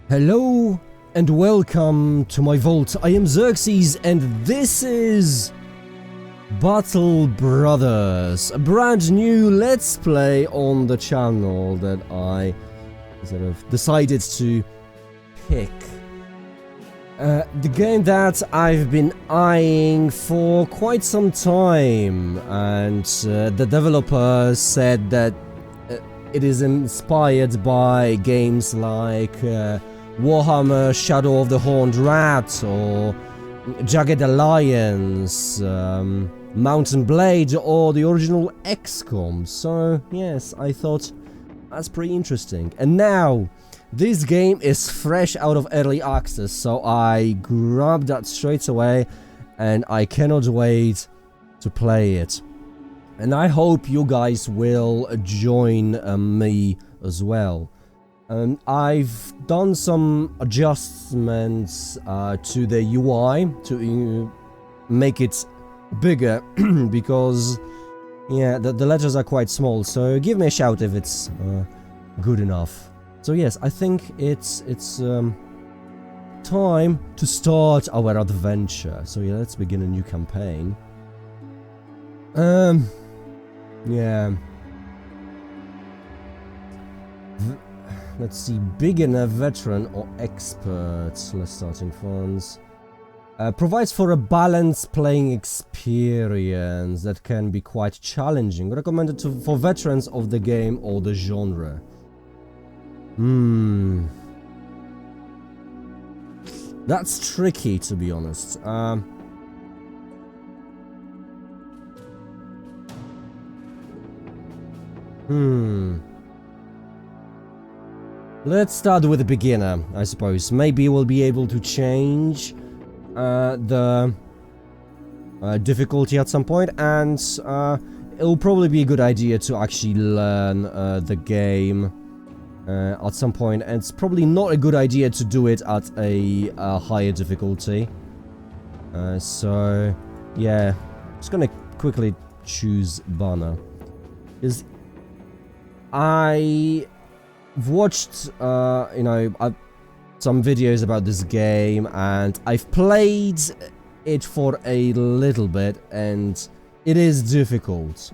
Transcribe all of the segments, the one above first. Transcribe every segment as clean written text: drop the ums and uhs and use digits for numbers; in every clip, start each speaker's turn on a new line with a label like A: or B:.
A: Hello and welcome to my vault. I am Xerxes and this is Battle Brothers, a brand new let's play on the channel that I sort of decided to pick. The game that I've been eyeing for quite some time, and the developers said that it is inspired by games like Warhammer Shadow of the Horned Rat or Jagged Alliance, Mountain Blade or the original XCOM. So yes, I thought that's pretty interesting. And now this game is fresh out of early access, so I grabbed that straight away and I cannot wait to play it. And I hope you guys will join me as well. I've done some adjustments to the UI to make it bigger because yeah, the letters are quite small, so give me a shout if it's good enough. So yes, I think it's time to start our adventure. So yeah, let's begin a new campaign. Yeah. Let's see, beginner, veteran, or expert. Let's start in funds. Provides for a balanced playing experience that can be quite challenging. Recommended for veterans of the game or the genre. That's tricky, to be honest. Let's start with the beginner, I suppose. Maybe we'll be able to change the difficulty at some point, and it'll probably be a good idea to actually learn the game at some point, and it's probably not a good idea to do it at a higher difficulty. So, yeah, just gonna quickly choose banner. Because I've watched, some videos about this game, and I've played it for a little bit, and it is difficult.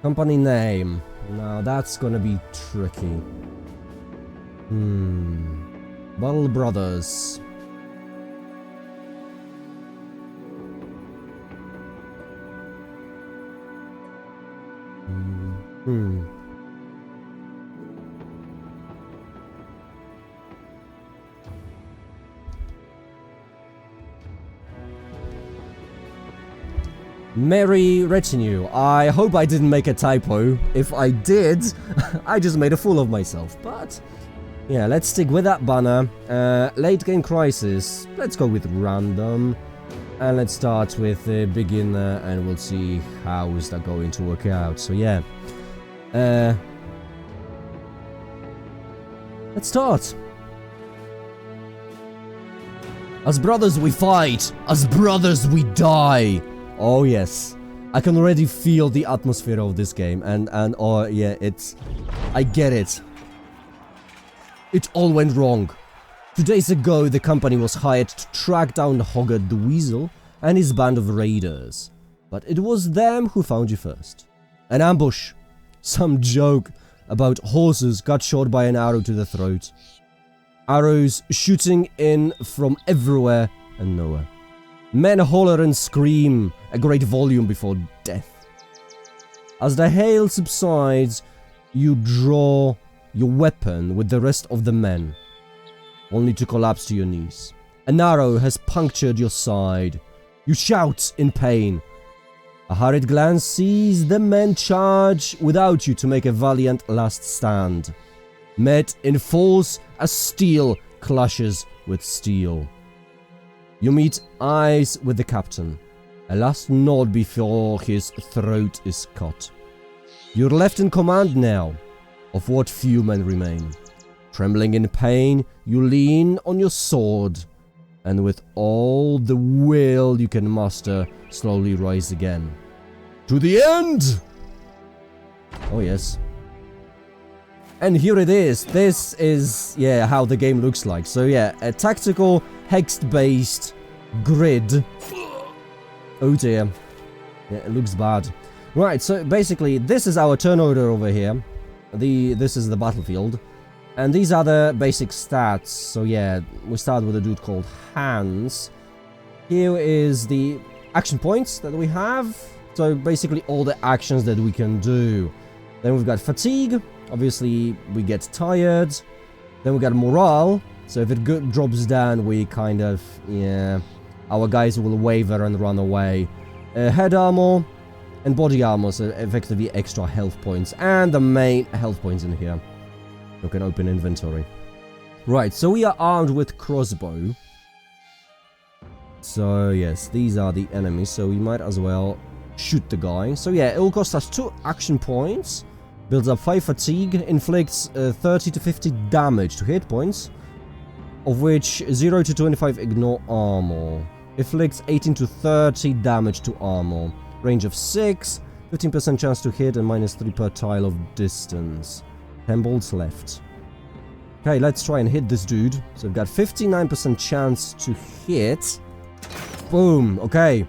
A: Company name. Now that's gonna be tricky. Battle Brothers. Merry Retinue. I hope I didn't make a typo. If I did, I just made a fool of myself. But yeah, let's stick with that banner. Late game crisis. Let's go with random. And let's start with the beginner, and we'll see how is that going to work out. So yeah. Let's start. As brothers we fight. As brothers we die. Oh yes, I can already feel the atmosphere of this game, and oh yeah, I get it. It all went wrong. 2 days ago, the company was hired to track down Hoggett the Weasel and his band of raiders. But it was them who found you first. An ambush. Some joke about horses got shot by an arrow to the throat. Arrows shooting in from everywhere and nowhere. Men holler and scream a great volume before death. As the hail subsides, you draw your weapon with the rest of the men, only to collapse to your knees. An arrow has punctured your side. You shout in pain. A hurried glance sees the men charge without you to make a valiant last stand. Met in force as steel clashes with steel. You meet eyes with the captain, a last nod before his throat is cut. You're left in command now, of what few men remain. Trembling in pain, you lean on your sword, and with all the will you can muster, slowly rise again. To the end! Oh yes. And here it is. This is, yeah, how the game looks like. So yeah, a tactical, hex-based grid. Oh dear. Yeah, it looks bad. Right, so basically, this is our turn order over here. This is the battlefield. And these are the basic stats. So yeah, we start with a dude called Hans. Here is the action points that we have. So basically all the actions that we can do. Then we've got fatigue. Obviously, we get tired. Then we got morale. So if it drops down, we kind of, yeah, our guys will waver and run away. Head armor and body armor, so effectively extra health points. And the main health points in here. You can open inventory. Right, so we are armed with crossbow. So yes, these are the enemies, so we might as well shoot the guy. So yeah, it will cost us 2 action points. Builds up 5 fatigue, inflicts 30 to 50 damage to hit points, of which 0 to 25 ignore armor. Inflicts 18 to 30 damage to armor. Range of 6, 15% chance to hit and -3 per tile of distance. 10 bolts left. Okay, let's try and hit this dude. So we've got 59% chance to hit. Boom, okay.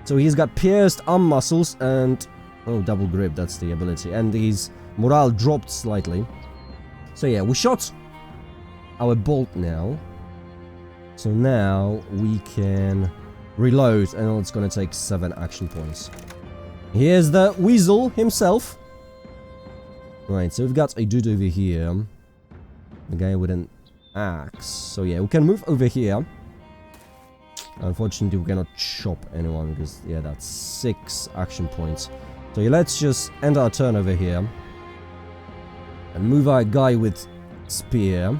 A: So he's got pierced arm muscles and... oh, double grip, that's the ability. And his morale dropped slightly. So yeah, we shot our bolt now. So now we can reload, and it's gonna take 7 action points. Here's the weasel himself. Right, so we've got a dude over here. The guy with an axe. So yeah, we can move over here. Unfortunately, we cannot chop anyone because, yeah, that's 6 action points. So yeah, let's just end our turn over here. And move our guy with spear.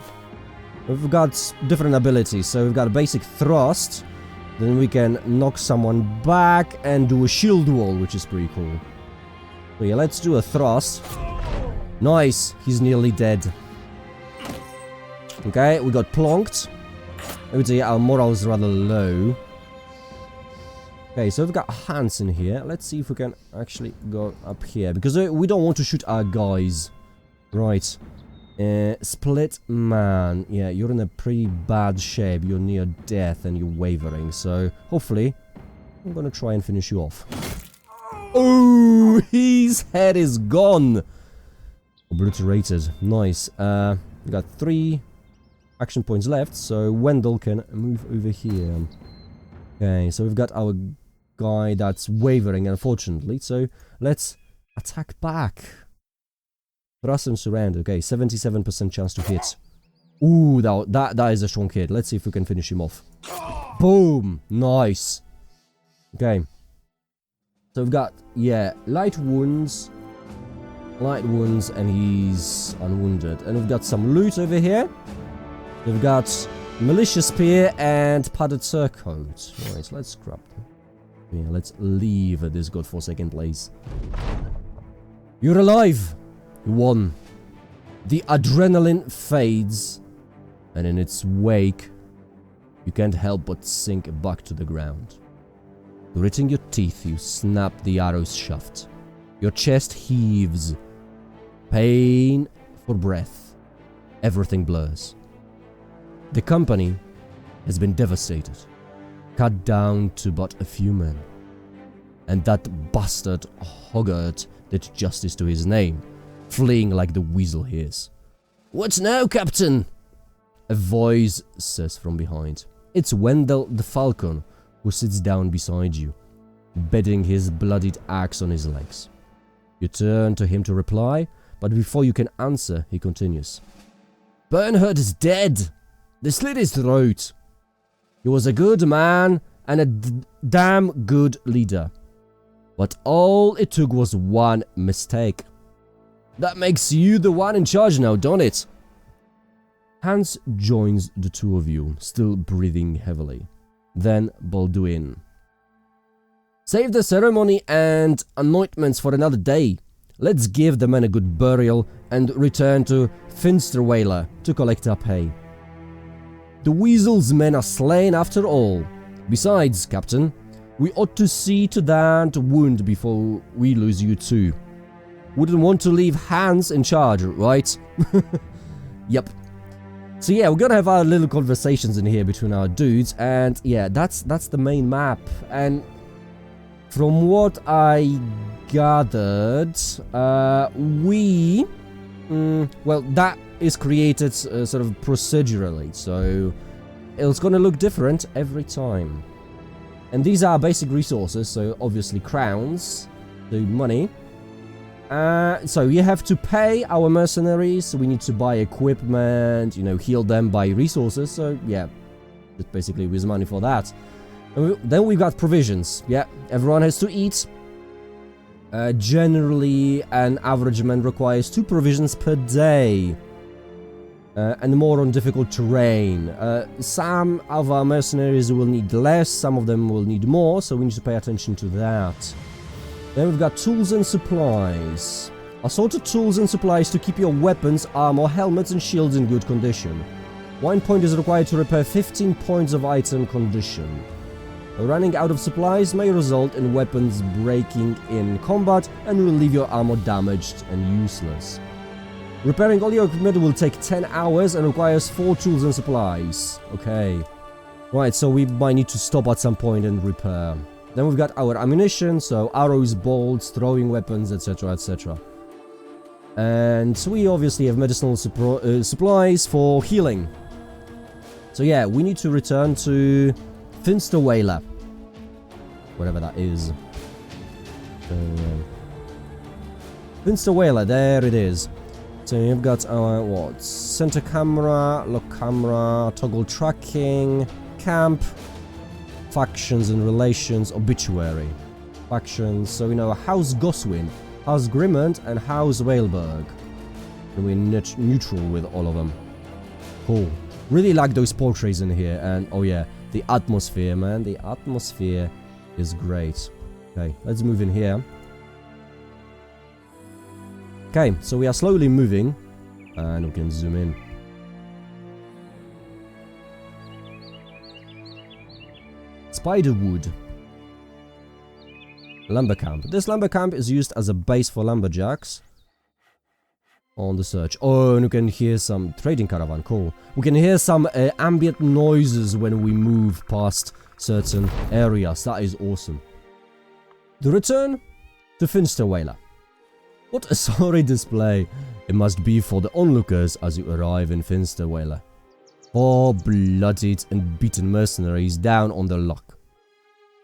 A: We've got different abilities. So we've got a basic thrust. Then we can knock someone back and do a shield wall, which is pretty cool. So yeah, let's do a thrust. Nice, he's nearly dead. Okay, we got plonked. I would say our morale is rather low. Okay, so we've got Hans in here. Let's see if we can actually go up here. Because we don't want to shoot our guys. Right. Split man. Yeah, you're in a pretty bad shape. You're near death and you're wavering. So, hopefully, I'm gonna try and finish you off. Oh, his head is gone. Obliterated. Nice. We got 3 action points left, so Wendell can move over here. Okay, so we've got our guy that's wavering, unfortunately, so let's attack back. Thrust and surrender. Okay, 77% chance to hit. Ooh, that is a strong hit. Let's see if we can finish him off. Boom! Nice. Okay. So we've got, yeah, light wounds, and he's unwounded. And we've got some loot over here. We've got militia spear and padded surcoat. Alright, let's grab them. Yeah, let's leave this godforsaken place. You're alive! You won. The adrenaline fades, and in its wake, you can't help but sink back to the ground. Gritting your teeth, you snap the arrow's shaft. Your chest heaves. Pain for breath. Everything blurs. The company has been devastated, cut down to but a few men. And that bastard Hoggart did justice to his name, fleeing like the weasel he is. "What now, Captain?" a voice says from behind. It's Wendell the Falcon, who sits down beside you, bedding his bloodied axe on his legs. You turn to him to reply, but before you can answer, he continues. "Bernhard is dead. They slit his throat. He was a good man and a damn good leader. But all it took was one mistake. That makes you the one in charge now, don't it?" Hans joins the two of you, still breathing heavily. Then Balduin. "Save the ceremony and anointments for another day. Let's give the men a good burial and return to Finsterweiler to collect our pay. The Weasel's men are slain after all. Besides, Captain, we ought to see to that wound before we lose you too. Wouldn't want to leave Hans in charge, right? Yep. So yeah, we're gonna have our little conversations in here between our dudes, and yeah, that's the main map. And from what I gathered, well, that is created sort of procedurally, so it's gonna look different every time. And these are basic resources, so obviously crowns, the money. So you have to pay our mercenaries, so we need to buy equipment, you know, heal them, buy resources, so yeah, just basically use money for that. And then we've got provisions, yeah, everyone has to eat. Generally, an average man requires 2 provisions per day, and more on difficult terrain. Some of our mercenaries will need less, some of them will need more, so we need to pay attention to that. Then we've got tools and supplies. Assorted tools and supplies to keep your weapons, armor, helmets and shields in good condition. 1 point is required to repair 15 points of item condition. Running out of supplies may result in weapons breaking in combat and will leave your armor damaged and useless. Repairing all your equipment will take 10 hours and requires 4 tools and supplies. Okay. Right, so we might need to stop at some point and repair. Then we've got our ammunition, so arrows, bolts, throwing weapons, etc, etc. And we obviously have medicinal supplies for healing. So yeah, we need to return to Finsterweiler. Whatever that is. Finsterweiler, there it is. So you've got our, what? Center camera, lock camera, toggle tracking, camp, factions and relations, obituary. Factions, so we know House Goswin, House Grimmond, and House Waleberg. And we're neutral with all of them. Cool. Really like those portraits in here, and oh yeah, the atmosphere, man. The atmosphere is great. Okay, let's move in here. Okay, so we are slowly moving, and we can zoom in. Spiderwood. Lumber camp. This lumber camp is used as a base for lumberjacks. On the search. Oh, and you can hear some trading caravan. Cool. We can hear some ambient noises when we move past certain areas. That is awesome. The return to Finsterweiler. What a sorry display it must be for the onlookers as you arrive in Finsterweiler. 4 bloodied and beaten mercenaries down on the lock.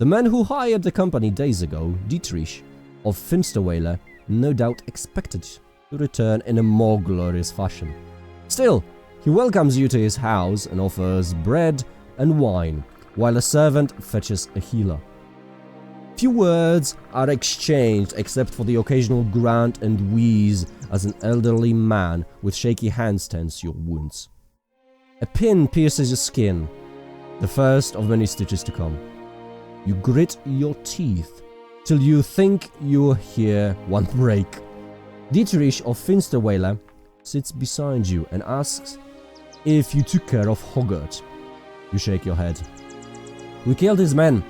A: The man who hired the company days ago, Dietrich of Finsterweiler, no doubt expected to return in a more glorious fashion. Still, he welcomes you to his house and offers bread and wine, while a servant fetches a healer. Few words are exchanged except for the occasional grunt and wheeze as an elderly man with shaky hands tends your wounds. A pin pierces your skin, the first of many stitches to come. You grit your teeth till you think you hear one break. Dietrich of Finsterweiler sits beside you and asks if you took care of Hoggart. You shake your head. We killed his men,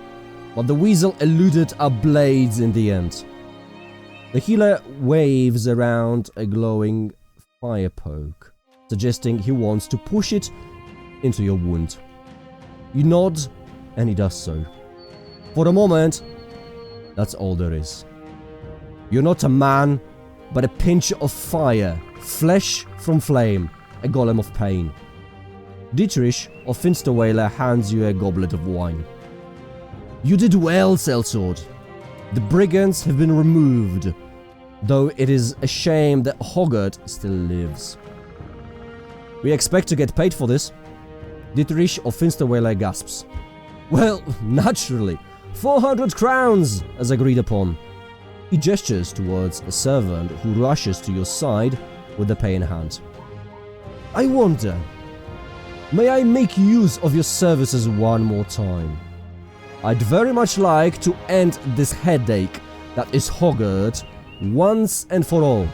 A: but the weasel eluded our blades in the end. The healer waves around a glowing fire poke, suggesting he wants to push it into your wound. You nod, and he does so. For a moment, that's all there is. You're not a man, but a pinch of fire, flesh from flame, a golem of pain. Dietrich of Finsterweiler hands you a goblet of wine. You did well, Sellsword. The brigands have been removed, though it is a shame that Hoggart still lives. We expect to get paid for this. Dietrich of Finsterweiler gasps. Well, naturally, 400 crowns, as agreed upon. He gestures towards a servant who rushes to your side with the pay in hand. I wonder, may I make use of your services one more time? I'd very much like to end this headache that is Hoggart once and for all.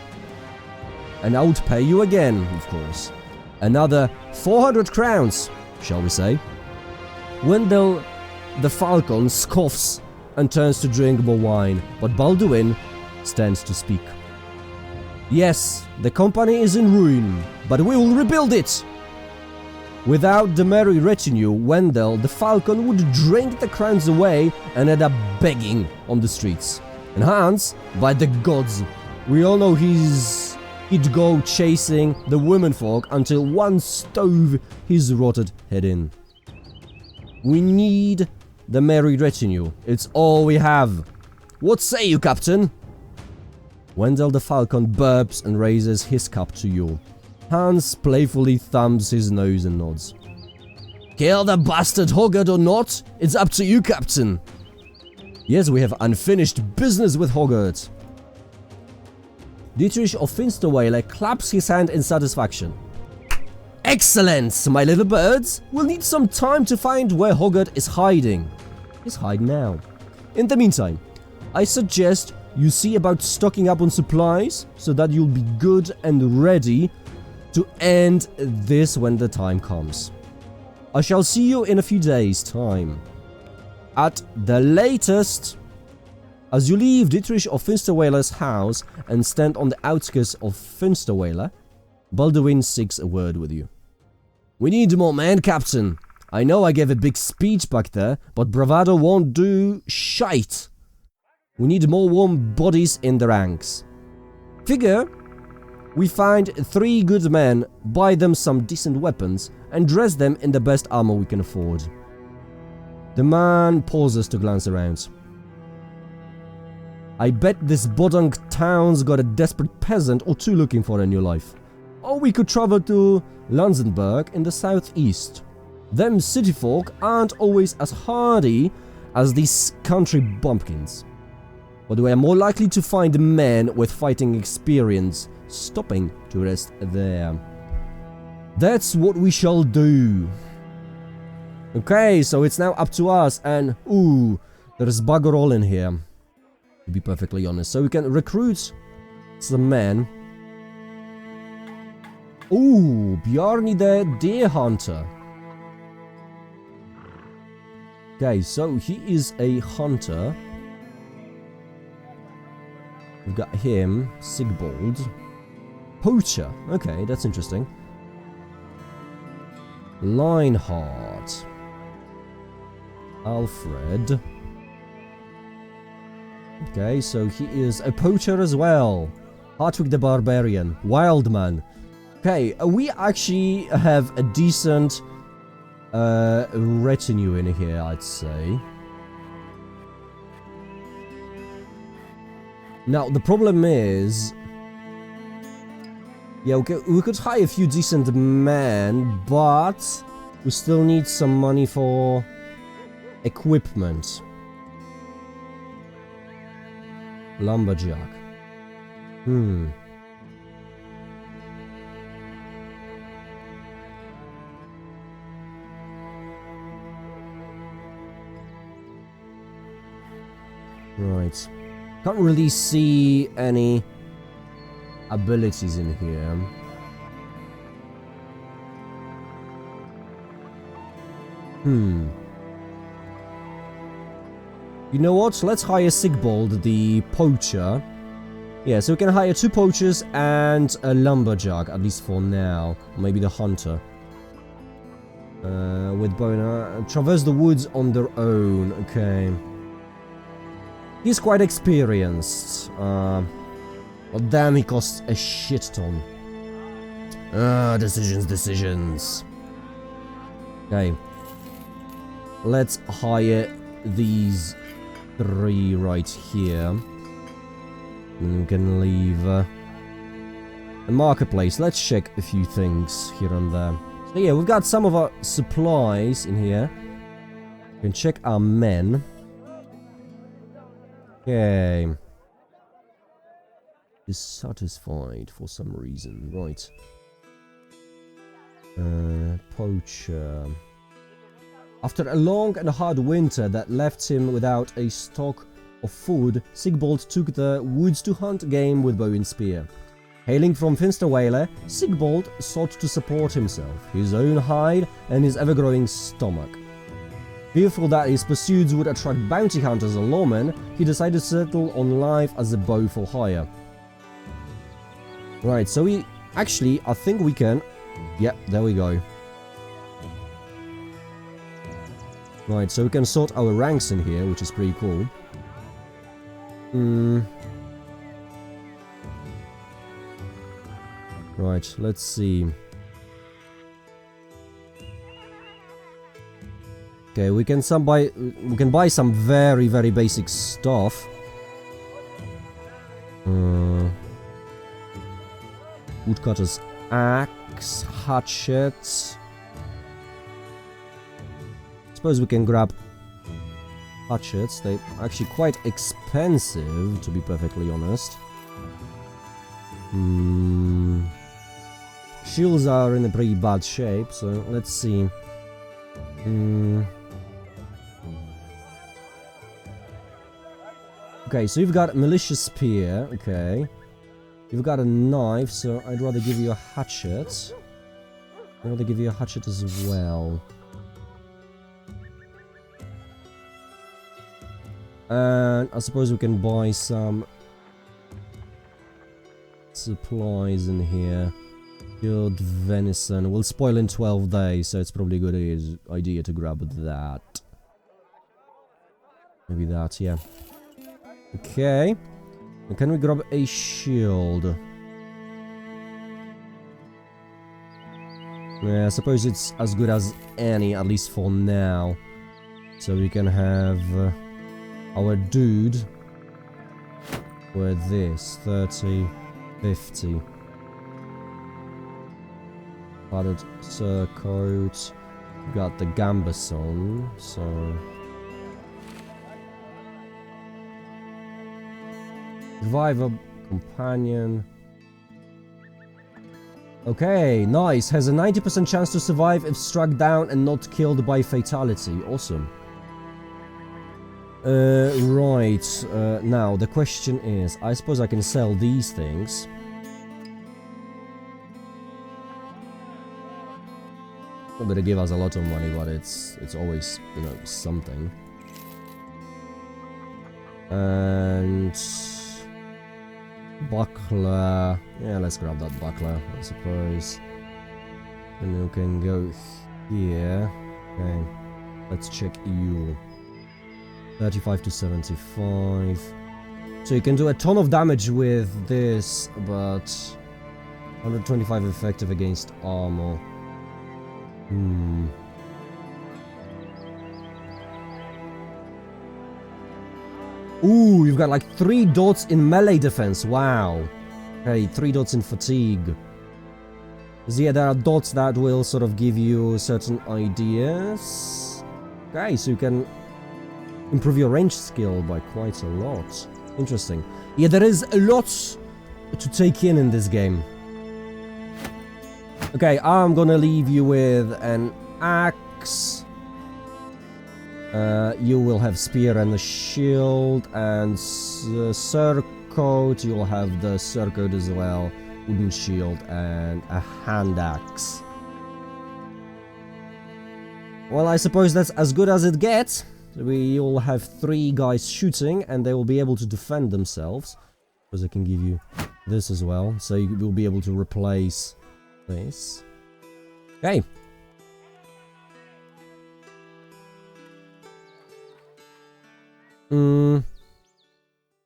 A: And I would pay you again, of course. Another 400 crowns, shall we say? Wendell the Falcon scoffs and turns to drink more wine, but Balduin stands to speak. Yes, the company is in ruin, but we will rebuild it! Without the merry retinue, Wendell the Falcon would drink the crowns away and end up begging on the streets. And Hans, by the gods, we all know he'd go chasing the womenfolk until one stove his rotted head in. We need the merry retinue. It's all we have. What say you, Captain? Wendell the Falcon burps and raises his cup to you. Hans playfully thumbs his nose and nods. Kill the bastard Hoggard or not? It's up to you, Captain. Yes, we have unfinished business with Hoggard. Dietrich of Finsterweiler claps his hand in satisfaction. Excellent, my little birds. We'll need some time to find where Hoggard is hiding. He's hiding now. In the meantime, I suggest you see about stocking up on supplies so that you'll be good and ready to end this when the time comes. I shall see you in a few days' time. At the latest. As you leave Dietrich of Finsterweiler's house and stand on the outskirts of Finsterweiler, Balduin seeks a word with you. We need more men, Captain. I know I gave a big speech back there, but bravado won't do shite. We need more warm bodies in the ranks. Figure we find 3 good men, buy them some decent weapons, and dress them in the best armor we can afford. The man pauses to glance around. I bet this Bodung town's got a desperate peasant or 2 looking for a new life. Or we could travel to Lanzenberg in the southeast. Them city folk aren't always as hardy as these country bumpkins. But we are more likely to find men with fighting experience stopping to rest there. That's what we shall do. Okay, so it's now up to us, and ooh, there's bugger all in here, to be perfectly honest. So we can recruit some men. Ooh, Bjarni the Deer Hunter. Okay, so he is a hunter. We've got him, Sigbold. Poacher. Okay, that's interesting. Lionheart. Alfred. Okay, so he is a poacher as well. Hartwig the Barbarian. Wildman. Okay, we actually have a decent retinue in here, I'd say. Now, the problem is... yeah, okay, we could hire a few decent men, but we still need some money for equipment. Lumberjack. Right. Can't really see any abilities in here. You know what? Let's hire Sigbold, the poacher. Yeah, so we can hire 2 poachers and a lumberjack, at least for now. Maybe the hunter. With Boner. Traverse the woods on their own. Okay. He's quite experienced. But damn, he costs a shit ton. Decisions. Okay. Let's hire these 3 right here. And we can leave a marketplace. Let's check a few things here and there. So yeah, we've got some of our supplies in here. We can check our men. Okay. Dissatisfied for some reason. Right. Poacher. After a long and hard winter that left him without a stock of food, Sigbold took the woods to hunt game with bow and spear. Hailing from Finsterweiler, Sigbold sought to support himself, his own hide, and his ever-growing stomach. Fearful that his pursuits would attract bounty hunters or lawmen, he decided to settle on life as a bow for hire. Right, so we... Actually, I think we can... Yep, there we go. Right, so we can sort our ranks in here, which is pretty cool. Right, let's see. Okay, we can buy some very, very basic stuff. Woodcutter's axe, hatchets. Suppose we can grab hatchets. They're actually quite expensive, to be perfectly honest. Shields are in a pretty bad shape, so let's see. Okay, so you've got a malicious spear, okay. You've got a knife, so I'd rather give you a hatchet. I'd rather give you a hatchet as well. And I suppose we can buy some supplies in here. Good venison. Will spoil in 12 days, so it's probably a good idea to grab that. Maybe that, yeah. Okay. And can we grab a shield? Yeah, I suppose it's as good as any, at least for now. So we can have our dude with this 30, 50. Padded surcoat. Got the gambeson, so. Survivor, companion. Okay, nice. Has a 90% chance to survive if struck down and not killed by fatality. Awesome. Right. Now, the question is, I suppose I can sell these things. Not gonna give us a lot of money, but it's always, you know, something. And... buckler. Yeah, let's grab that buckler, I suppose. And we can go here. Okay. Let's check you. 35 to 75. So you can do a ton of damage with this, but 125 effective against armor. Ooh, you've got like 3 dots in melee defense. Wow. Okay, 3 dots in fatigue. So yeah, there are dots that will sort of give you certain ideas. Okay, so you can improve your range skill by quite a lot. Interesting. Yeah, there is a lot to take in this game. Okay, I'm gonna leave you with an axe. You will have spear and a shield, and surcoat. You'll have the surcoat as well, wooden shield, and a hand axe. Well, I suppose that's as good as it gets. We'll have 3 guys shooting, and they will be able to defend themselves. Because I can give you this as well, so you will be able to replace this. Okay.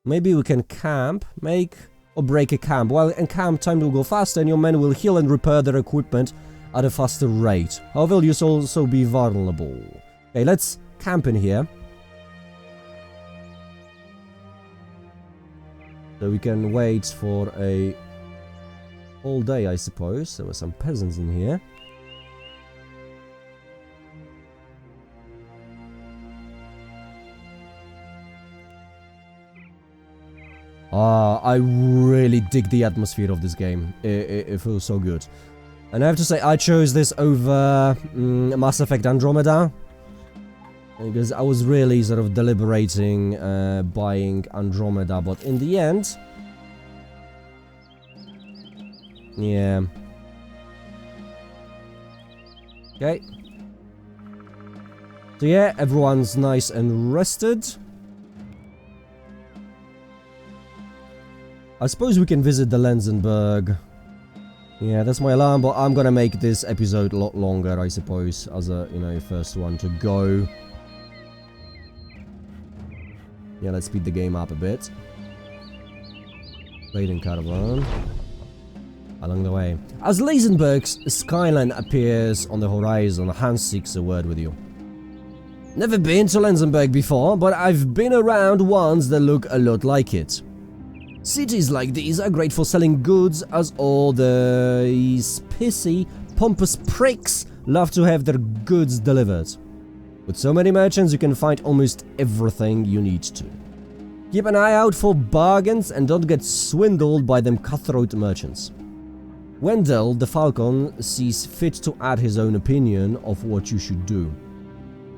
A: Maybe we can camp, make or break a camp. While in camp, time will go faster and your men will heal and repair their equipment at a faster rate. However, you'll also be vulnerable. Okay, let's camp in here. So we can wait for a whole day, I suppose. There were some peasants in here. I really dig the atmosphere of this game. It feels so good. And I have to say, I chose this over Mass Effect Andromeda. Because I was really sort of deliberating buying Andromeda, but in the end... yeah. Okay. So yeah, everyone's nice and rested. I suppose we can visit the Lenzenberg. Yeah, that's my alarm, but I'm gonna make this episode a lot longer, I suppose, as a, you know, first one to go. Yeah, let's speed the game up a bit. Raiding caravan. Along the way. As Lenzenberg's skyline appears on the horizon, Hans seeks a word with you. Never been to Lenzenberg before, but I've been around ones that look a lot like it. Cities like these are great for selling goods, as all these pissy, pompous pricks love to have their goods delivered. With so many merchants, you can find almost everything you need to. Keep an eye out for bargains and don't get swindled by them cutthroat merchants. Wendell the Falcon sees fit to add his own opinion of what you should do.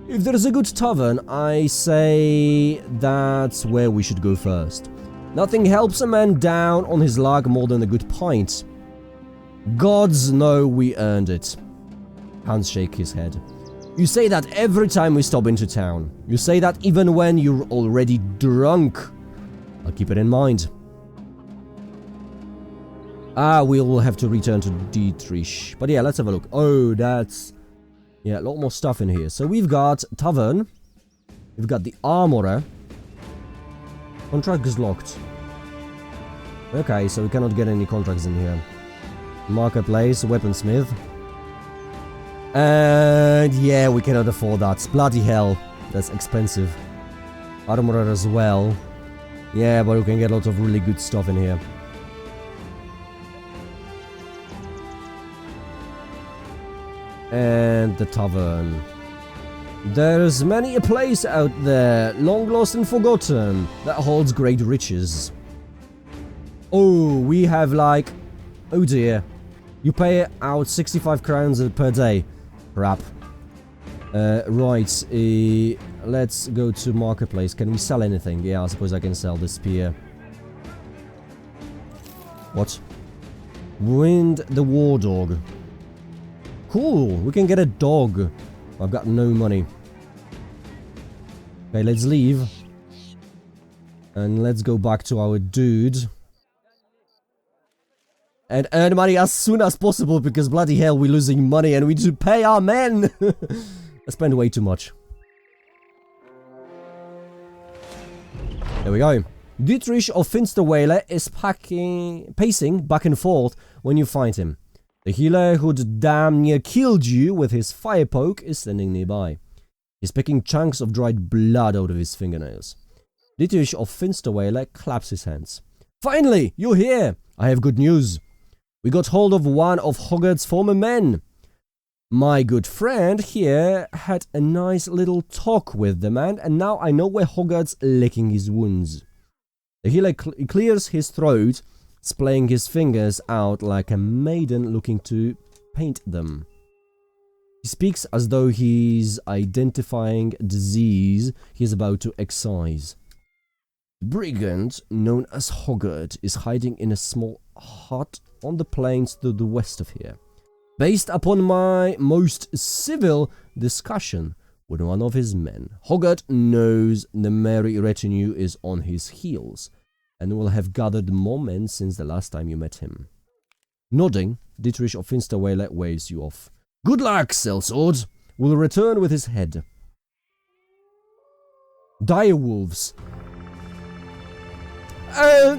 A: If there's a good tavern, I say that's where we should go first. Nothing helps a man down on his luck more than a good pint. Gods know we earned it. Hans shakes his head. You say that every time we stop into town. You say that even when you're already drunk. I'll keep it in mind. We will have to return to Dietrich. But yeah, let's have a look. Oh, that's... yeah, a lot more stuff in here. So we've got Tavern. We've got the Armorer. Contract is locked. Okay, so we cannot get any contracts in here. Marketplace, Weaponsmith. And yeah, we cannot afford that. Bloody hell. That's expensive. Armorer as well. Yeah, but we can get a lot of really good stuff in here. And the tavern. There's many a place out there, long lost and forgotten, that holds great riches. Oh, we have like... oh dear. You pay out 65 crowns per day. Crap. Right, let's go to Marketplace. Can we sell anything? Yeah, I suppose I can sell this spear. What? Wind the War Dog. Cool, we can get a dog. I've got no money. Okay, let's leave. And let's go back to our dude. And earn money as soon as possible, because bloody hell, we're losing money and we need to pay our men! I spend way too much. There we go. Dietrich of Finsterweiler is pacing back and forth when you find him. The healer who'd damn near killed you with his fire poke is standing nearby. He's picking chunks of dried blood out of his fingernails. Dietrich of Finsterweiler claps his hands. Finally, you're here! I have good news. We got hold of one of Hogarth's former men. My good friend here had a nice little talk with the man, and now I know where Hogarth's licking his wounds. The healer clears his throat, splaying his fingers out like a maiden looking to paint them. He speaks as though he's identifying a disease he's about to excise. The brigand, known as Hogarth, is hiding in a small hut on the plains to the west of here. Based upon my most civil discussion with one of his men, Hogarth knows the merry retinue is on his heels, and will have gathered more men since the last time you met him. Nodding, Dietrich of Finsterweiler waves you off. Good luck, sellsword! Will return with his head. Direwolves.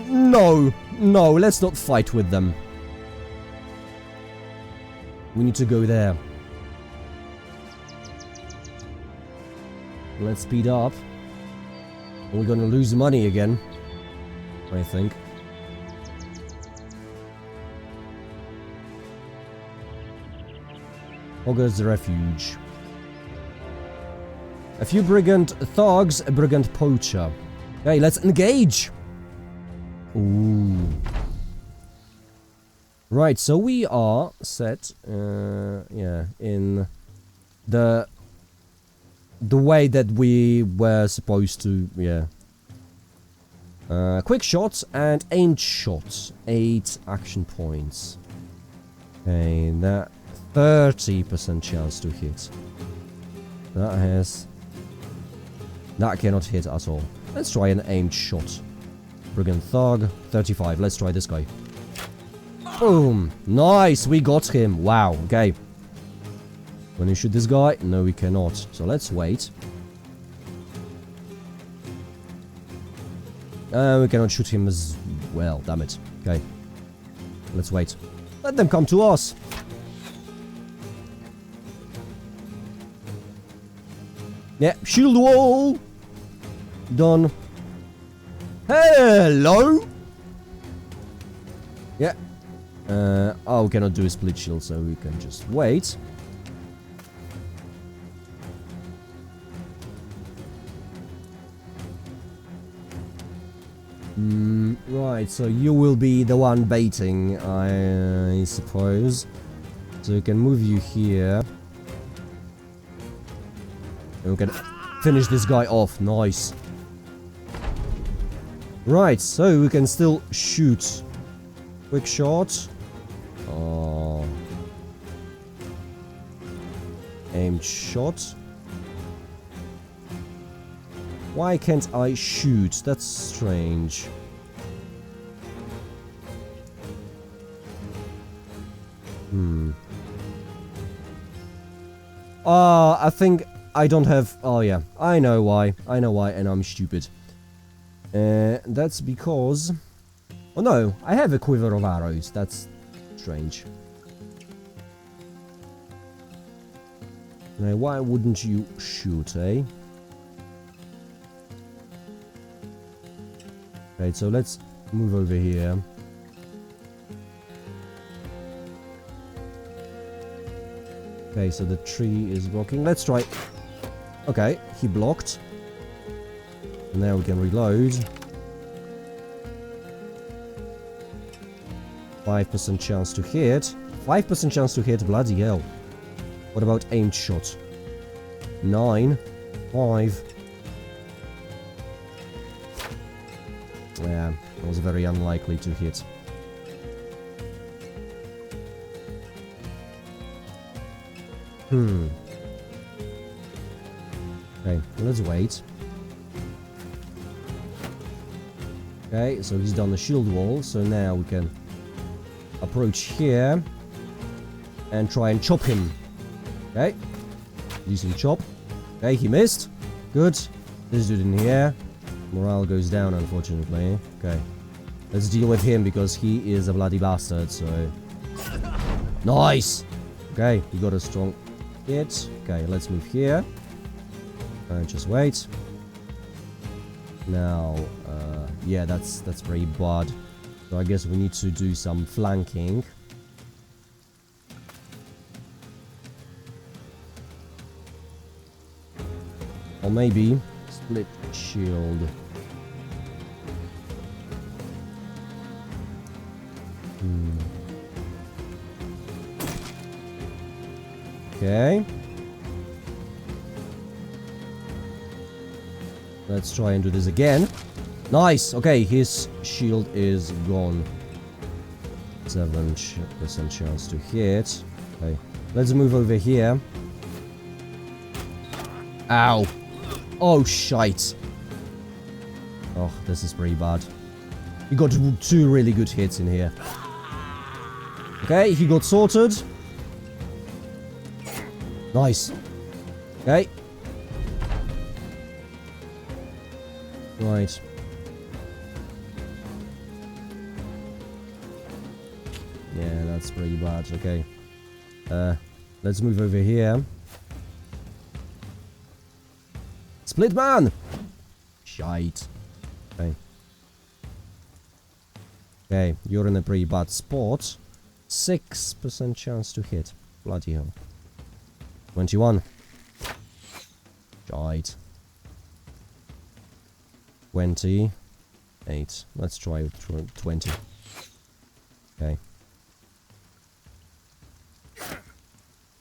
A: No, let's not fight with them. We need to go there. Let's speed up. We're gonna lose money again, I think. Hogarth's Refuge. A few brigand thugs, a brigand poacher. Hey, let's engage! Ooh. Right, so we are set, yeah, in the way that we were supposed to, yeah. Quick shots and aimed shots, 8 action points. Okay, that 30% chance to hit. That cannot hit at all. Let's try an aimed shot. Brigand Thug. 35. Let's try this guy. Boom. Nice. We got him. Wow. Okay. Can you shoot this guy? No, we cannot. So let's wait. We cannot shoot him as well. Damn it. Okay. Let's wait. Let them come to us. Yeah. Shield wall. Done. Hello. Yeah. Oh, we cannot do a split shield, so we can just wait. Right, so you will be the one baiting, I suppose. So we can move you here. And we can finish this guy off. Nice. Right, so we can still shoot. Quick shot. Oh. Aimed shot. Why can't I shoot? That's strange. I think I don't have... Oh yeah, I know why. I know why, and I'm stupid. That's because... Oh no, I have a quiver of arrows. That's strange. Now, why wouldn't you shoot, eh? Right, so let's move over here. Okay, so the tree is blocking. Let's try... Okay, he blocked. Now we can reload. 5% chance to hit. 5% chance to hit, bloody hell. What about aimed shot? 9. 5. Yeah, it was very unlikely to hit. Okay, let's wait. Okay, so he's done the shield wall, so now we can approach here and try and chop him. Okay, decent chop. Okay, he missed. Good. This dude in here. Morale goes down, unfortunately. Okay, let's deal with him because he is a bloody bastard, so... Nice! Okay, he got a strong hit. Okay, let's move here. Just wait. Now, yeah, that's very bad. So I guess we need to do some flanking. Or maybe split shield. Okay. Let's try and do this again. Nice! Okay, his shield is gone. 7% chance to hit. Okay, let's move over here. Ow! Oh, shite. Oh, this is pretty bad. He got 2 really good hits in here. Okay, he got sorted. Nice. Okay. Right. Yeah, that's pretty bad. Okay. Let's move over here. Split man! Shite. Okay. Okay, you're in a pretty bad spot. 6% chance to hit. Bloody hell. 21. Shite. 28. Let's try 20. Okay.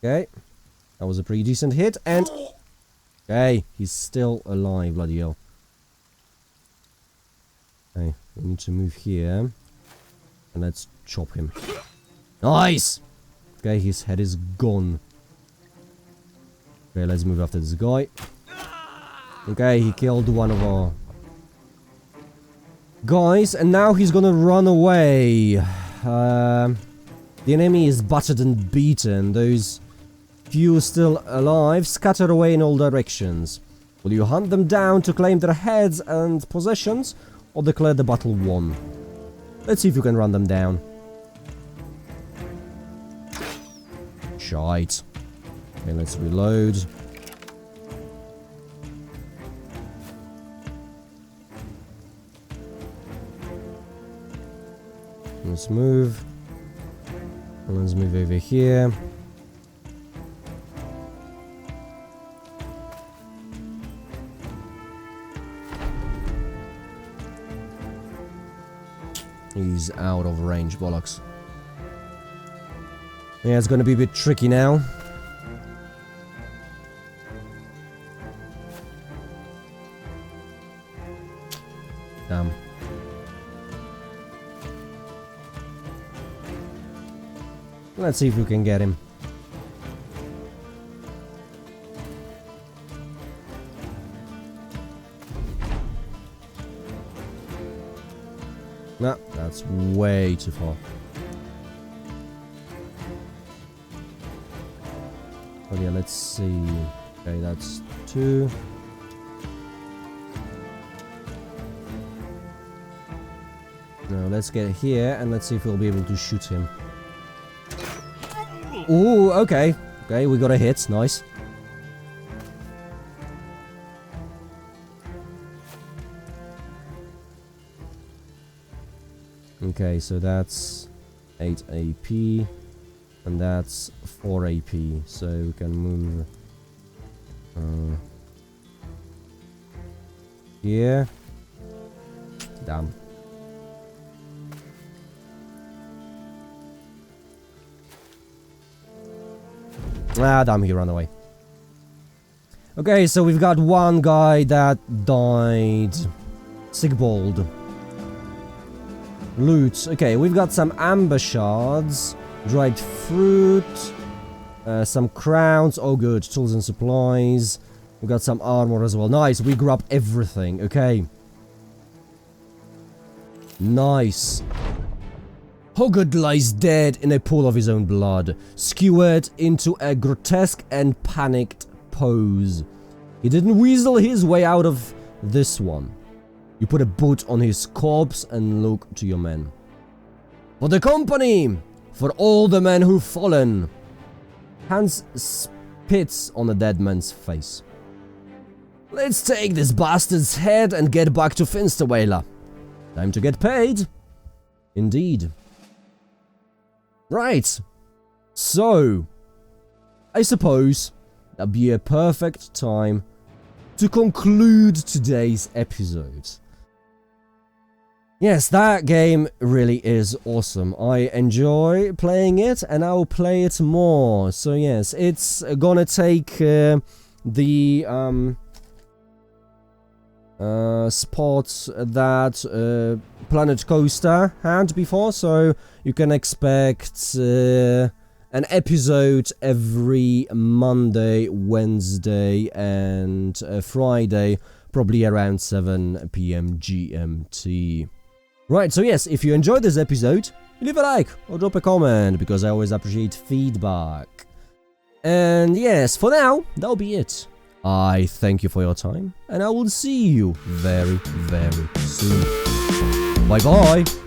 A: Okay. That was a pretty decent hit, and... Okay, he's still alive, bloody hell. Okay, we need to move here. And let's chop him. Nice! Okay, his head is gone. Okay, let's move after this guy. Okay, he killed one of our... Guys, and now he's gonna run away. The enemy is battered and beaten. Those few still alive scatter away in all directions. Will you hunt them down to claim their heads and possessions, or declare the battle won? Let's see if you can run them down. Shite. Okay, let's reload. Let's move. And let's move over here. He's out of range, bollocks. Yeah, it's gonna be a bit tricky now. Damn. Let's see if we can get him. No, that's way too far. Oh yeah, let's see. Okay, that's 2. No, let's get here and let's see if we'll be able to shoot him. Ooh, okay. Okay, we got a hit. Nice. Okay, so that's 8 AP. And that's 4 AP. So we can move... here. Damn. Ah, damn, he ran away. Okay, so we've got one guy that died. Sigbold. Loot. Okay, we've got some amber shards, dried fruit, some crowns. Oh, good. Tools and supplies. We've got some armor as well. Nice, we grabbed everything. Okay. Nice. Hoggard lies dead in a pool of his own blood, skewered into a grotesque and panicked pose. He didn't weasel his way out of this one. You put a boot on his corpse and look to your men. For the company! For all the men who've fallen! Hans spits on the dead man's face. Let's take this bastard's head and get back to Finsterweiler. Time to get paid. Indeed. Right. So, I suppose that'd be a perfect time to conclude today's episode. Yes, that game really is awesome. I enjoy playing it and I'll play it more. So yes, it's gonna take the spot that Planet Coaster had before, so you can expect an episode every Monday, Wednesday and Friday, probably around 7 PM GMT. Right, so yes, if you enjoyed this episode, leave a like or drop a comment, because I always appreciate feedback. And yes, for now, that'll be it. I thank you for your time, and I will see you very, very soon. Bye-bye!